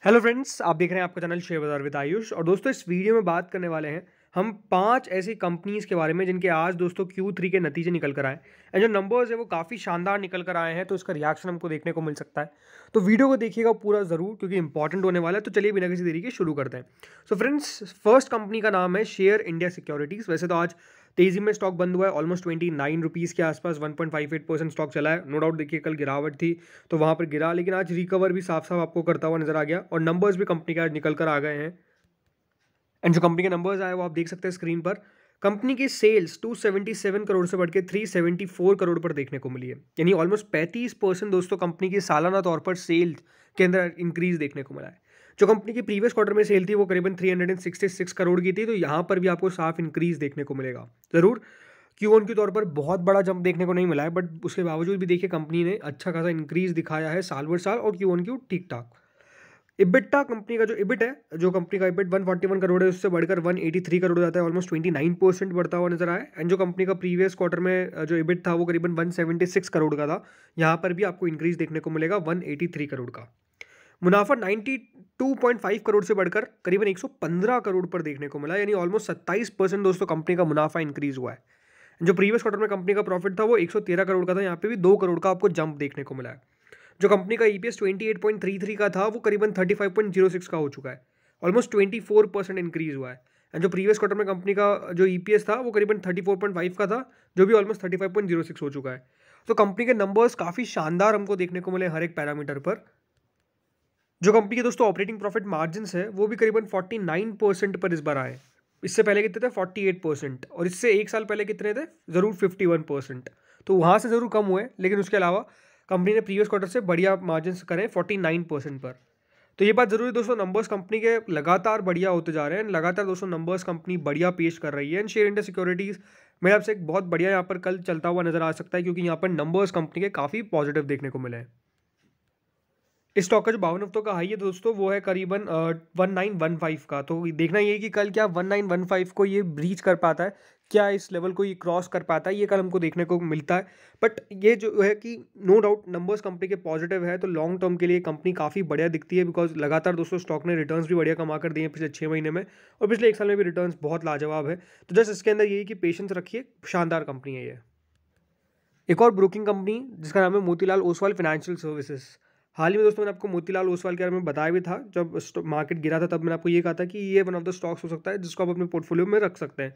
Hello friends, आप देख रहे हैं आपका चैनल शेयर बाजार विद आयुष। और दोस्तों, इस वीडियो में बात करने वाले हैं हम 5 ऐसी कंपनीज़ के बारे में जिनके आज दोस्तों Q3 के नतीजे निकल कर आए एंड जो नंबर्स है वो काफ़ी शानदार निकल कर आए हैं, तो इसका रिएक्शन हमको देखने को मिल सकता है। तो वीडियो को देखिएगा पूरा ज़रूर, क्योंकि इंपॉर्टेंट होने वाला है। तो चलिए बिना किसी देरी के शुरू करते हैं। सो फ्रेंड्स, फर्स्ट कंपनी का नाम है शेयर इंडिया सिक्योरिटीज़। वैसे तो आज तेजी में स्टॉक बंद हुआ है, ऑलमोस्ट 29 रुपीज़ के आसपास 1.58% स्टॉक चला है। नो डाउट, देखिए कल गिरावट थी तो वहाँ पर गिरा, लेकिन आज रिकवर भी साफ साफ आपको करता हुआ नजर आ गया और नंबर्स भी कंपनी के आज निकल कर आ गए हैं। एंड जो कंपनी के नंबर्स आए वो आप देख सकते हैं स्क्रीन पर। कंपनी की सेल्स 277 करोड़ से बढ़ के 374 करोड़ पर देखने को मिली है, यानी ऑलमोस्ट 35% दोस्तों कंपनी की सालाना तौर पर सेल्स के अंदर इंक्रीज देखने को मिला है। जो कंपनी की प्रीवियस क्वार्टर में सेल थी वो करीबन 366 करोड़ की थी, तो यहाँ पर भी आपको साफ इंक्रीज देखने को मिलेगा जरूर। क्यू ऑन क्यू तौर पर बहुत बड़ा जंप देखने को नहीं मिला है, बट उसके बावजूद भी देखिए कंपनी ने अच्छा खासा इंक्रीज दिखाया है साल भर साल, और क्यू ऑन क्यू ठीक ठाक। इबिटा कंपनी का जो इबिट है, जो कंपनी का इबिट 141 करोड़ है, उससे बढ़कर 183 करोड़ जाता है, ऑलमोस्ट 29% बढ़ता हुआ नजर आया। एंड जो कंपनी का प्रीवियस क्वार्टर में जो इबिट था वो करीबन 176 करोड़ का था, यहाँ पर भी आपको इंक्रीज देखने को मिलेगा 183 करोड़ का। मुनाफा 92.5 करोड़ से बढ़कर करीबन 115 करोड़ पर देखने को मिला, यानी ऑलमोस्ट 27% दोस्तों कंपनी का मुनाफा इंक्रीज हुआ है। जो प्रीवियस क्वार्टर में कंपनी का प्रॉफिट था वो 113 करोड़ का था, यहाँ पे भी 2 करोड़ का आपको जंप देखने को मिला है। जो कंपनी का ईपीएस 28.33 का था वो करीबन 35.06 का हो चुका है, ऑलमोस्ट 24% इंक्रीज हुआ है। एंड जो प्रीवियस क्वार्टर में कंपनी का जो ईपीएस था वो करीबन 34.5 का था, जो भी ऑलमोस्ट 35.06 हो चुका है। तो कंपनी के नंबर्स काफ़ी शानदार हमको देखने को मिले हर एक पैरामीटर पर। जो कंपनी के दोस्तों ऑपरेटिंग प्रॉफिट मार्जिन है वो भी करीबन 49% पर इस बार आए। इससे पहले कितने थे? 48%। और इससे एक साल पहले कितने थे? ज़रूर 51%। तो वहाँ से ज़रूर कम हुए, लेकिन उसके अलावा कंपनी ने प्रीवियस क्वार्टर से बढ़िया मार्जिन करें 49% पर। तो ये बात जरूरी दोस्तों, नंबर्स कंपनी के लगातार बढ़िया होते जा रहे हैं। लगातार दोस्तों नंबर्स कंपनी बढ़िया पेश कर रही है। एंड शेयर इंडिया सिक्योरिटीज़ मेरे आपसे एक बहुत बढ़िया यहाँ पर कल चलता हुआ नजर आ सकता है, क्योंकि यहाँ पर नंबर्स कंपनी के काफ़ी पॉजिटिव देखने को मिले हैं। इस स्टॉक का जो 52 हफ्तों का हाई है दोस्तों वो है करीबन 1915 का। तो देखना ये है कि कल क्या 1915 को ये ब्रीच कर पाता है, क्या इस लेवल को ये क्रॉस कर पाता है, ये कल हमको देखने को मिलता है। बट ये जो है कि नो डाउट नंबर्स कंपनी के पॉजिटिव है, तो लॉन्ग टर्म के लिए कंपनी काफ़ी बढ़िया दिखती है, बिकॉज लगातार दोस्तों स्टॉक ने रिटर्न्स भी बढ़िया कमा कर दिए हैं पिछले 6 महीने में, और पिछले एक साल में भी रिटर्न्स बहुत लाजवाब है। तो जस्ट इसके अंदर यही कि पेशेंस रखिए, शानदार कंपनी है ये। एक और ब्रोकिंग कंपनी जिसका नाम है मोतीलाल ओसवाल फाइनेंशियल सर्विसेज। हाल ही में दोस्तों मैंने आपको मोतीलाल ओसवाल के बारे में बताया भी था, जब मार्केट गिरा था तब मैंने आपको ये कहा था कि ये वन ऑफ द स्टॉक्स हो सकता है जिसको आप अपने पोर्टफोलियो में रख सकते हैं।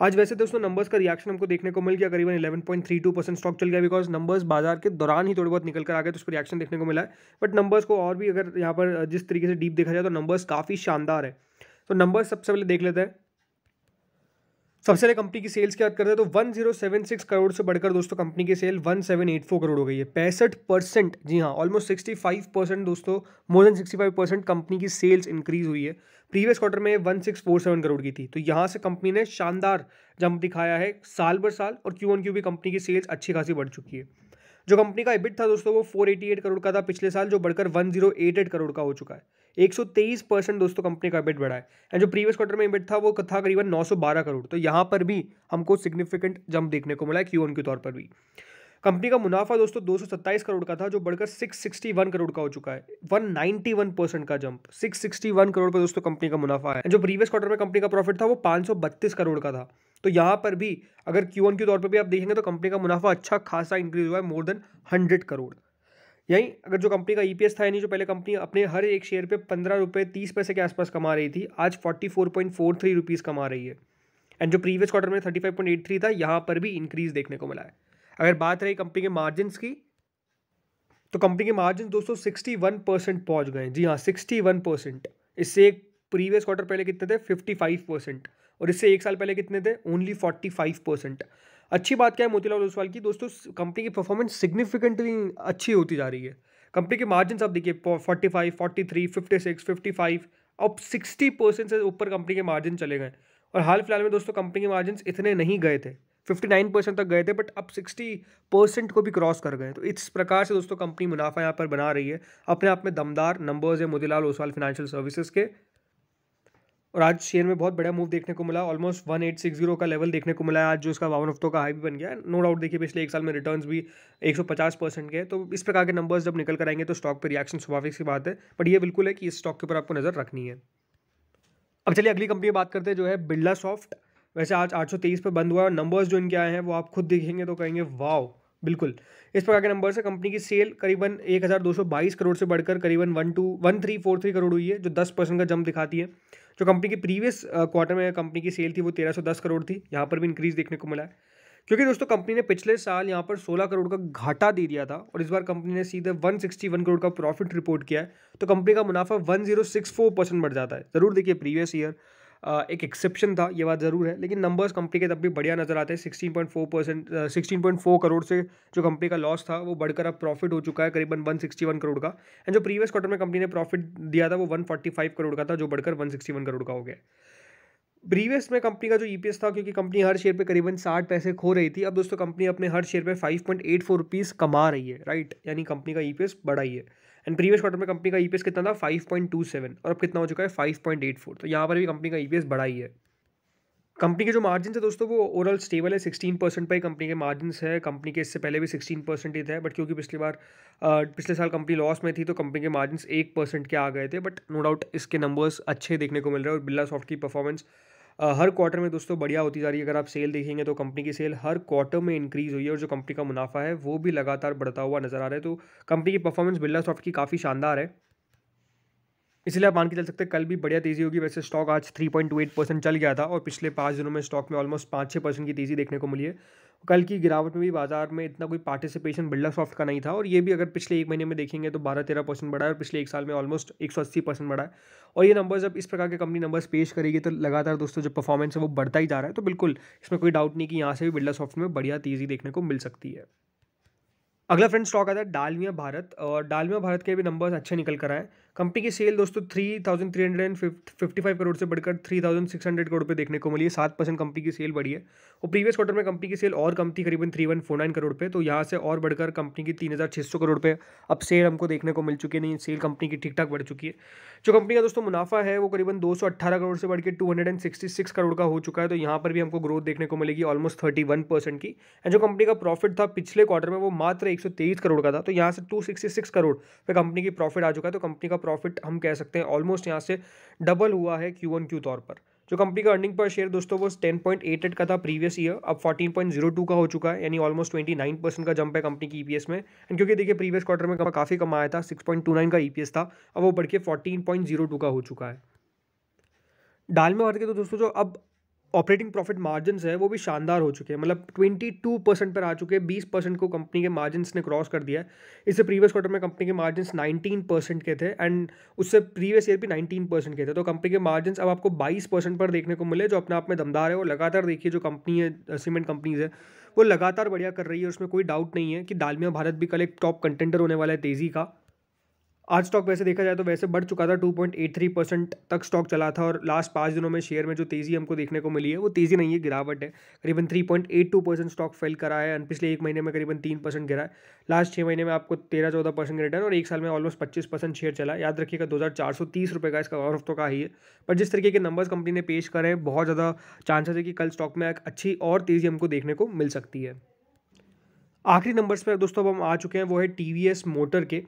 आज वैसे दोस्तों नंबर्स का रिएक्शन हमको देखने को मिल गया, करीबन 11.32% स्टॉक चल गया, बिकॉज नंबर्स बाजार के दौरान ही थोड़े बहुत निकल कर आ गए, तो उस पर रिएक्शन देखने को मिला है। बट नंबर्स को और भी अगर यहाँ पर जिस तरीके से डीप देखा जाए तो नंबर्स काफ़ी शानदार है। तो नंबर्स सबसे पहले देख लेते हैं। सबसे पहले कंपनी की सेल्स की बात करते हैं तो 1076 करोड़ से बढ़कर दोस्तों कंपनी की सेल 1784 करोड़ हो गई है, 65%। जी हाँ, ऑलमोस्ट 65% दोस्तों, मोर देन 65% कंपनी की सेल्स इंक्रीज हुई है। प्रीवियस क्वार्टर में 1647 करोड़ की थी, तो यहाँ से कंपनी ने शानदार जंप दिखाया है साल भर साल, और क्यू ऑन क्यू भी कंपनी की सेल्स अच्छी खासी बढ़ चुकी है। जो कंपनी का इबिट था दोस्तों वो 488 करोड़ का था पिछले साल, जो बढ़कर 1088 करोड़ का हो चुका है। 123% दोस्तों कंपनी का इबिट बढ़ा है। एंड जो प्रीवियस क्वार्टर में इबिट था वो था करीबन 912 करोड़, तो यहाँ पर भी हमको सिग्निफिकेंट जंप देखने को मिला है क्यू ऑन के तौर पर भी। कंपनी का मुनाफा दोस्तों 227 करोड़ का था, जो बढ़कर 661 करोड़ का हो चुका है, 191% का जंप। 661 करोड़ पर दोस्तों कंपनी का मुनाफा है। जो प्रीवियस क्वार्टर में कंपनी का प्रॉफिट था वो 532 करोड़ का था, तो यहाँ पर भी अगर क्यू ऑन के तौर पर भी आप देखेंगे तो कंपनी का मुनाफा अच्छा खासा इंक्रीज हुआ है, मोर देन 100 करोड़। यही अगर जो कंपनी का ईपीएस था, यानी जो पहले कंपनी अपने हर एक शेयर पे 15 रुपये 30 पैसे के आसपास कमा रही थी, आज 44.43 रुपीज़ कमा रही है। एंड जो प्रीवियस क्वार्टर में 35.83 था, यहाँ पर भी इंक्रीज देखने को मिला है। अगर बात रही कंपनी के मार्जिन की, तो कंपनी के मार्जिन दोस्तों 61% पहुंच गए। जी हाँ, 61%। इससे एक प्रीवियस क्वार्टर पहले कितने थे? 55%। और इससे एक साल पहले कितने थे? ओनली 45%। अच्छी बात क्या है मोतीलाल ओसवाल की दोस्तों, कंपनी की परफॉर्मेंस सिग्निफिकेंटली अच्छी होती जा रही है। कंपनी के मार्जिन आप देखिए 45, 43, 56, 55, अब 60% से ऊपर कंपनी के मार्जिन चले गए। और हाल फिलहाल में दोस्तों कंपनी के मार्जिन इतने नहीं गए थे, 59% तक गए थे, बट अब 60% को भी क्रॉस कर गए। तो इस प्रकार से दोस्तों कंपनी मुनाफा यहाँ पर बना रही है। अपने आप में दमदार नंबर्स है मोतीलाल ओसवाल फाइनेंशियल सर्विसेज के। और आज शेयर में बहुत बड़ा मूव देखने को मिला, ऑलमोस्ट 1860 का लेवल देखने को मिला है आज, जो इसका 51 हफ्तों का हाई भी बन गया है। नो डाउट देखिए पिछले एक साल में रिटर्न्स भी 150% के, तो इस प्रकार के नंबर्स जब निकल कर आएंगे तो स्टॉक पे रिएक्शन स्वाभाविक सी बात है, बट ये बिल्कुल है कि इस स्टॉक के ऊपर आपको नज़र रखनी है। अब चलिए अगली कंपनी की बात करते हैं, जो है बिरला सॉफ्ट। वैसे आज 823 पे बंद हुआ और नंबर्स जो इनके आए हैं वो आप खुद देखेंगे तो कहेंगे वाओ, बिल्कुल इस प्रकार के नंबर्स है। कंपनी की सेल करीबन 1222 करोड़ से बढ़कर करीबन 1343 करोड़ हुई है, जो 10% का जंप दिखाती है। जो कंपनी की प्रीवियस क्वार्टर में कंपनी की सेल थी वो 1310 करोड़ थी, यहाँ पर भी इंक्रीज देखने को मिला है। क्योंकि दोस्तों कंपनी ने पिछले साल यहाँ पर 16 करोड़ का घाटा दे दिया था और इस बार कंपनी ने सीधे 161 करोड़ का प्रॉफिट रिपोर्ट किया है, तो कंपनी का मुनाफा 1064% बढ़ जाता है। ज़रूर देखिए प्रीवियस ईयर एक एक्सेप्शन था, ये बात ज़रूर है, लेकिन नंबर्स कंपनी के तब भी बढ़िया नज़र आते हैं। 16.4 करोड़ से जो कंपनी का लॉस था वो बढ़कर अब प्रॉफिट हो चुका है करीबन 161 करोड़ का। एंड जो प्रीवियस क्वार्टर में कंपनी ने प्रॉफिट दिया था वो 145 करोड़ का था, जो बढ़कर 161 करोड़ का हो गया। प्रीवियस में कंपनी का जो ईपीएस था, क्योंकि कंपनी हर शेयर पे करीबन 60 पैसे खो रही थी, अब दोस्तों कंपनी अपने हर शेयर पे 5.84 रुपीज़ कमा रही है, राइट, यानी कंपनी का ईपीएस बढ़ा ही है। एंड प्रीवियस क्वार्टर में कंपनी का ईपीएस कितना था 5.27 और अब कितना हो चुका है 5.84, तो यहाँ पर भी कंपनी का ईपीएस बढ़ा ही है। कंपनी के जो मार्जिन है दोस्तों वो ओवरऑल स्टेबल है, 16% पर ही कंपनी के मार्जिन है। कंपनी के इससे पहले भी 16% ही थे, बट क्योंकि पिछले साल कंपनी लॉस में थी तो कंपनी के मार्जिन 1% के आ गए थे, बट नो डाउट इसके नंबर्स अच्छे देखने को मिल रहे हैं। और बिरला सॉफ्ट की परफॉर्मेंस हर क्वार्टर में दोस्तों बढ़िया होती जा रही है। अगर आप सेल देखेंगे तो कंपनी की सेल हर क्वार्टर में इंक्रीज हुई है और जो कंपनी का मुनाफा है वो भी लगातार बढ़ता हुआ नजर आ रहा है। तो कंपनी की परफॉर्मेंस बिरला सॉफ्ट की काफ़ी शानदार है, इसलिए आप मान के चल सकते हैं कल भी बढ़िया तेज़ी होगी। वैसे स्टॉक आज 3.28% चल गया था और पिछले 5 दिनों में स्टॉक में ऑलमोस्ट 5-6% की तेज़ी देखने को मिली है। कल की गिरावट में भी बाजार में इतना कोई पार्टिसिपेशन बिरला सॉफ्ट का नहीं था, और ये भी अगर पिछले एक महीने में देखेंगे तो 12-13% बढ़ा है और पिछले एक साल में ऑलमोस्ट 180% बढ़ा है। और ये नंबर जब इस प्रकार के कंपनी नंबर्स पेश करेगी तो लगातार दोस्तों जो परफॉर्मेंस है वो बढ़ता ही जा रहा है, तो बिल्कुल इसमें कोई डाउट नहीं कि यहाँ से भी बिरला सॉफ्ट में बढ़िया तेज़ी देखने को मिल सकती है। अगला फ्रेंड स्टॉक आता है डालमिया भारत, और डालमिया भारत के भी नंबर्स अच्छे निकल कर आए। कंपनी की सेल दोस्तों 3,355 करोड़ से बढ़कर 3,600 करोड़ पे देखने को मिली है, 7% कंपनी की सेल बढ़ी है। और प्रीवियस क्वार्टर में कंपनी की सेल और कम थी करीबन 3,149 करोड़ पे, तो यहाँ से और बढ़कर कंपनी की 3,600 करोड़ पे अब सेल हमको देखने को मिल चुकी है। नहीं, सेल कंपनी की ठीक ठाक बढ़ चुकी है। जो कंपनी का दोस्तों मुनाफा है वो करीबन 218 करोड़ से बढ़ के 266 करोड़ का हो चुका है, तो यहाँ पर भी हमको ग्रोथ देखने को मिलेगी ऑलमोस्ट 31% की। एंड जो कंपनी का प्रॉफिट था पिछले क्वार्टर में वो मात्र 123 करोड़ का था, तो यहाँ से 266 करोड़ पे कंपनी की प्रॉफिट आ चुका है। तो कंपनी का प्रॉफिट हम कह सकते हैं ऑलमोस्ट यहाँ से डबल हुआ है Q1Q तौर पर। जो कंपनी का अर्निंग पर शेयर दोस्तों वो 10.88 का था प्रीवियस ईयर, अब 14.02 का हो चुका है, यानी ऑलमोस्ट 29% का जंप है कंपनी की ईपीएस में। एंड क्योंकि देखिए प्रीवियस क्वार्टर में काफ़ी कम आया था, 6.29 का ईपीएस था, अब वो बढ़ के 14.02 का हो चुका है। डालमिया भारत के तो दोस्तों जो अब ऑपरेटिंग प्रॉफिट मार्जिन्स है वो भी शानदार हो चुके हैं, मतलब 22% पर आ चुके हैं। 20% को कंपनी के मार्जिन्स ने क्रॉस कर दिया है। इससे प्रीवियस क्वार्टर में कंपनी के मार्जिन्स 19% के थे एंड उससे प्रीवियस ईयर भी 19% के थे, तो कंपनी के मार्जिन्स अब आपको 22% पर देखने को मिले, जो अपने आप में दमदार है। और लगातार देखिए जो कंपनी है, सीमेंट कंपनीज है, वो लगातार बढ़िया कर रही है, उसमें कोई डाउट नहीं है कि डालमिया भारत भी कल एक टॉप कंटेंडर होने वाला है तेज़ी का। आज स्टॉक वैसे देखा जाए तो वैसे बढ़ चुका था, 2.83% तक स्टॉक चला था, और लास्ट 5 दिनों में शेयर में जो तेज़ी हमको देखने को मिली है वो तेज़ी नहीं है, गिरावट है। करीबन 3.82% स्टॉक फेल करा है एंड पिछले एक महीने में करीबन 3% गिरा है। लास्ट 6 महीने में आपको 13-14% का रिटर्न और एक साल में ऑलमोस्ट 25% शेयर चला है। याद रखिएगा 2,430 रुपये का इसका और हफ्तों का ही है, पर जिस तरीके के नंबर्स कंपनी ने पेश करे हैं बहुत ज़्यादा चांसेस है कि कल स्टॉक में एक अच्छी और तेज़ी हमको देखने को मिल सकती है। आखिरी नंबर्स पर दोस्तों अब हम आ चुके हैं, वो है टीवीएस मोटर के।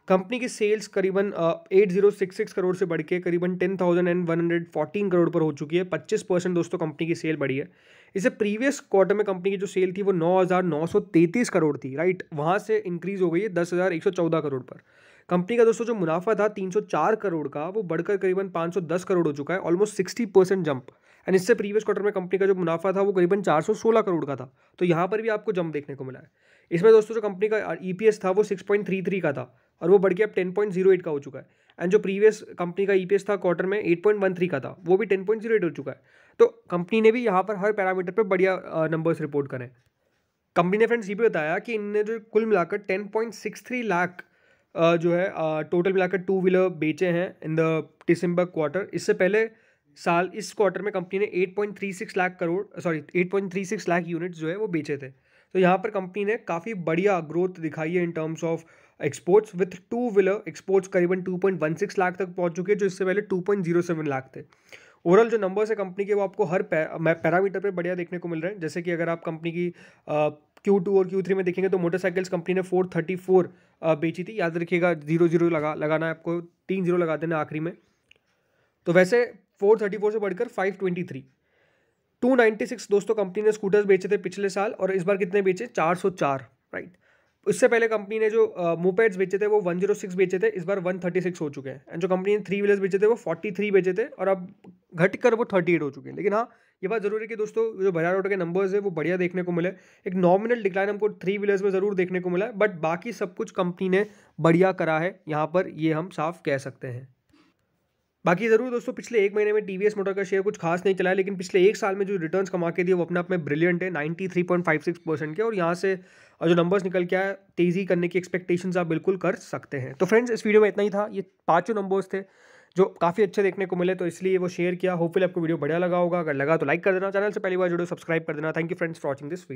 कंपनी की सेल्स करीबन 8066 करोड़ से बढ़ के करीबन 10,114 करोड़ पर हो चुकी है। 25% दोस्तों कंपनी की सेल बढ़ी है। इससे प्रीवियस क्वार्टर में कंपनी की जो सेल थी वो 9,933 करोड़ थी, राइट, वहाँ से इंक्रीज हो गई है 10,114 करोड़ पर। कंपनी का दोस्तों जो मुनाफा था 304 करोड़ का, वो बढ़कर करीबन 510 करोड़ हो चुका है, ऑलमोस्ट 60% जंप। एंड इससे प्रीवियस क्वार्टर में कंपनी का जो मुनाफा था वो करीबन 416 करोड़ का था, तो यहाँ पर भी आपको जंप देखने को मिला है। इसमें दोस्तों जो कंपनी का ईपीएस था वो 6.33 का था और वो बढ़ के अब 10.08 का हो चुका है। एंड जो प्रीवियस कंपनी का ईपीएस था क्वार्टर में 8.13 का था, वो भी 10.08 हो चुका है। तो कंपनी ने भी यहाँ पर हर पैरामीटर पर बढ़िया नंबर्स रिपोर्ट करें। कंपनी ने फ्रेंड्स ये भी बताया कि इनने जो कुल मिलाकर 10.63 लाख जो है टोटल मिलाकर टू व्हीलर बेचे हैं इन द दिसंबर क्वार्टर। इससे पहले साल इस क्वार्टर में कंपनी ने 8.36 लाख यूनिट्स जो है वो बेचे थे। तो यहाँ पर कंपनी ने काफ़ी बढ़िया ग्रोथ दिखाई है in terms of exports. With two wheeler exports करीबन 2.16 लाख तक पहुँच चुके हैं, जो इससे पहले 2.07 लाख थे। ओवरऑल जो नंबर्स है कंपनी के वो आपको हर पैरामीटर पे बढ़िया देखने को मिल रहे हैं। जैसे कि अगर आप कंपनी की Q2 और Q3 में देखेंगे तो मोटरसाइकिल्स कंपनी ने 434 बेची थी। याद रखिएगा 0 लगाना है आपको, 3 0 लगा देना आखिरी में। तो वैसे 434 से बढ़कर 523। 296 दोस्तों कंपनी ने स्कूटर्स बेचे थे पिछले साल, और इस बार कितने बेचे? 404, राइट। इससे पहले कंपनी ने जो मोपेड्स बेचे थे वो 106 बेचे थे, इस बार 136 हो चुके हैं। एंड जो कंपनी ने 3 व्हीलर्स बेचे थे वो 43 बेचे थे, और अब घट कर वो 38 हो चुके हैं। लेकिन हाँ, ये बात जरूरी है कि दोस्तों जो बजाज ऑटो के नंबर्स है वो बढ़िया देखने को मिले। एक नॉमिनल डिक्लाइन हमको 3 व्हीलर्स में जरूर देखने को मिला है, बट बाकी सब कुछ कंपनी ने बढ़िया करा है यहाँ पर, ये हम साफ कह सकते हैं। बाकी ज़रूर दोस्तों पिछले 1 महीने में टीवीएस मोटर का शेयर कुछ खास नहीं चला है, लेकिन पिछले 1 साल में जो रिटर्न्स कमा के दिए वो अपने आप में ब्रिलियंट है, 93.56% के। और यहाँ से जो नंबर्स निकल के आए, तेज़ी करने की एक्सपेक्टेशंस आप बिल्कुल कर सकते हैं। तो फ्रेंड्स, इस वीडियो में इतना ही था। ये 5 नंबर्स थे जो काफ़ी अच्छे देखने को मिले, तो इसलिए वो शेयर किया। होपफुली आपको वीडियो बढ़िया लगा होगा। अगर लगा तो लाइक कर देना, चैनल से पहली बार जुड़ो सब्सक्राइब कर देना। Thank you friends for watching this video.